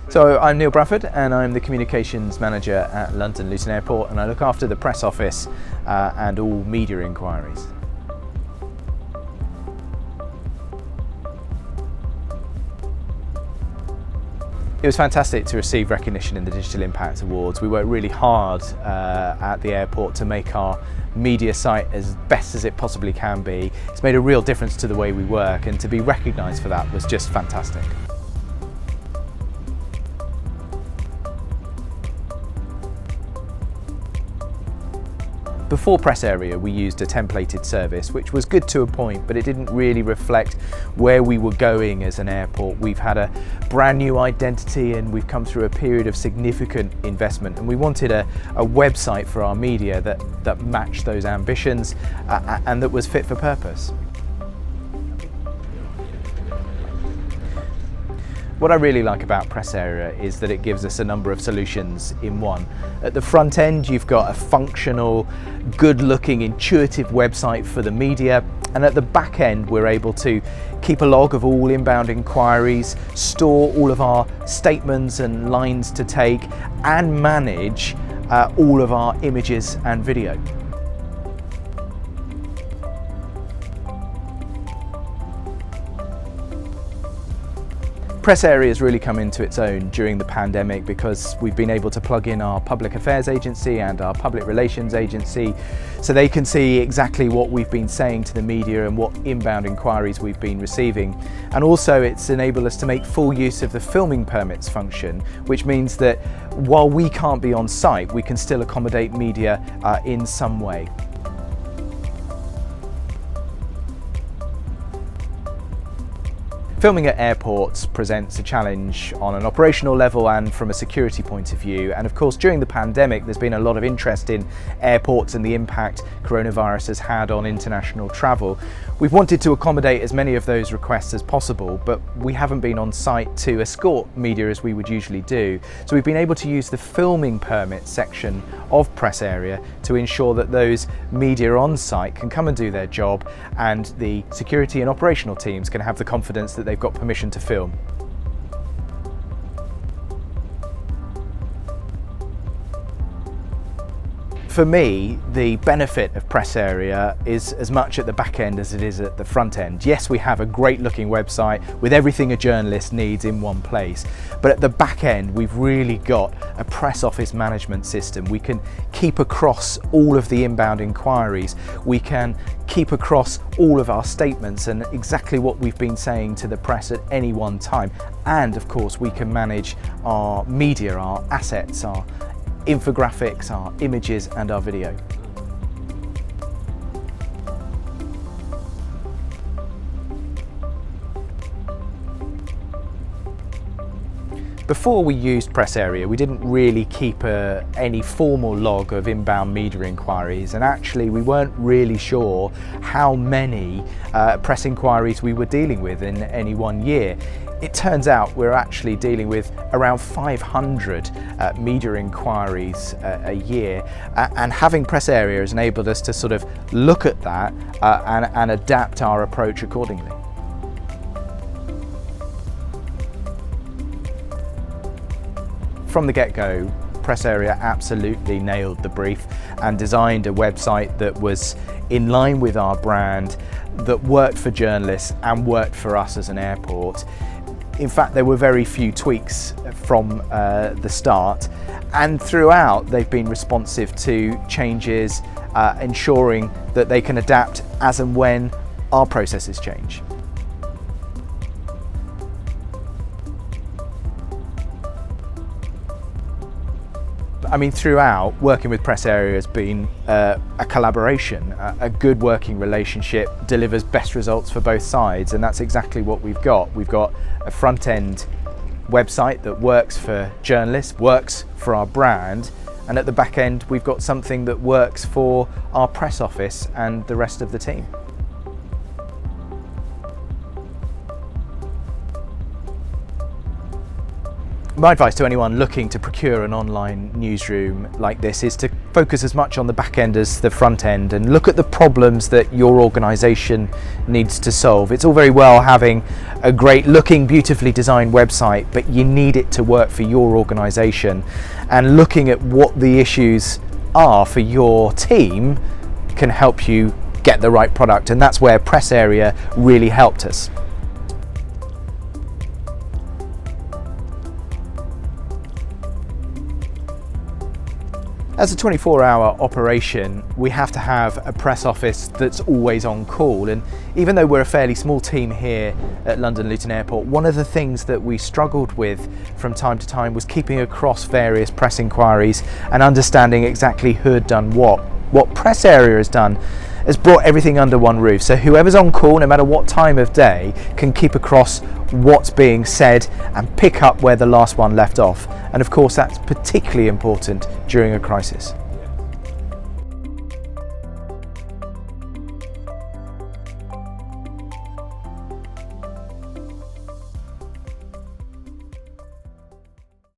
So I'm Neil Bradford and I'm the Communications Manager at London Luton Airport, and I look after the press office and all media inquiries. It was fantastic to receive recognition in the Digital Impact Awards. We worked really hard at the airport to make our media site as best as it possibly can be. It's made a real difference to the way we work, and to be recognised for that was just fantastic. Before PRessArea, we used a templated service, which was good to a point, but it didn't really reflect where we were going as an airport. We've had a brand new identity and we've come through a period of significant investment, and we wanted a website for our media that matched those ambitions and that was fit for purpose. What I really like about PRessArea is that it gives us a number of solutions in one. At the front end, you've got a functional, good-looking, intuitive website for the media, and at the back end, we're able to keep a log of all inbound inquiries, store all of our statements and lines to take, and manage all of our images and video. PRessArea has really come into its own during the pandemic because we've been able to plug in our public affairs agency and our public relations agency so they can see exactly what we've been saying to the media and what inbound inquiries we've been receiving. And also it's enabled us to make full use of the filming permits function, which means that while we can't be on site, we can still accommodate media in some way. Filming at airports presents a challenge on an operational level and from a security point of view, and of course during the pandemic there's been a lot of interest in airports and the impact coronavirus has had on international travel. We've wanted to accommodate as many of those requests as possible, but we haven't been on site to escort media as we would usually do, so we've been able to use the filming permit section of PRessArea to ensure that those media on site can come and do their job, and the security and operational teams can have the confidence that they've got permission to film. For me, the benefit of PRessArea is as much at the back end as it is at the front end. Yes, we have a great looking website with everything a journalist needs in one place, but at the back end we've really got a press office management system. We can keep across all of the inbound inquiries, we can keep across all of our statements and exactly what we've been saying to the press at any one time, and of course we can manage our media, our assets, our infographics, our images and our video. Before we used PRessArea, we didn't really keep any formal log of inbound media inquiries, and actually we weren't really sure how many press inquiries we were dealing with in any one year. It turns out we're actually dealing with around 500 media inquiries a year, and having PRessArea has enabled us to sort of look at that and adapt our approach accordingly. From the get-go, PRessArea absolutely nailed the brief and designed a website that was in line with our brand, that worked for journalists and worked for us as an airport. In fact, there were very few tweaks from the start, and throughout they've been responsive to changes, ensuring that they can adapt as and when our processes change. I mean, throughout, working with PRessArea has been a collaboration. A good working relationship delivers best results for both sides, and that's exactly what we've got. We've got a front-end website that works for journalists, works for our brand, and at the back end we've got something that works for our press office and the rest of the team. My advice to anyone looking to procure an online newsroom like this is to focus as much on the back end as the front end and look at the problems that your organisation needs to solve. It's all very well having a great looking, beautifully designed website, but you need it to work for your organisation, and looking at what the issues are for your team can help you get the right product, and that's where PressArea really helped us. As a 24-hour operation, we have to have a press office that's always on call, and even though we're a fairly small team here at London Luton Airport, one of the things that we struggled with from time to time was keeping across various press inquiries and understanding exactly who had done what. What PressArea has done has brought everything under one roof, so whoever's on call, no matter what time of day, can keep across what's being said and pick up where the last one left off. And of course, that's particularly important during a crisis.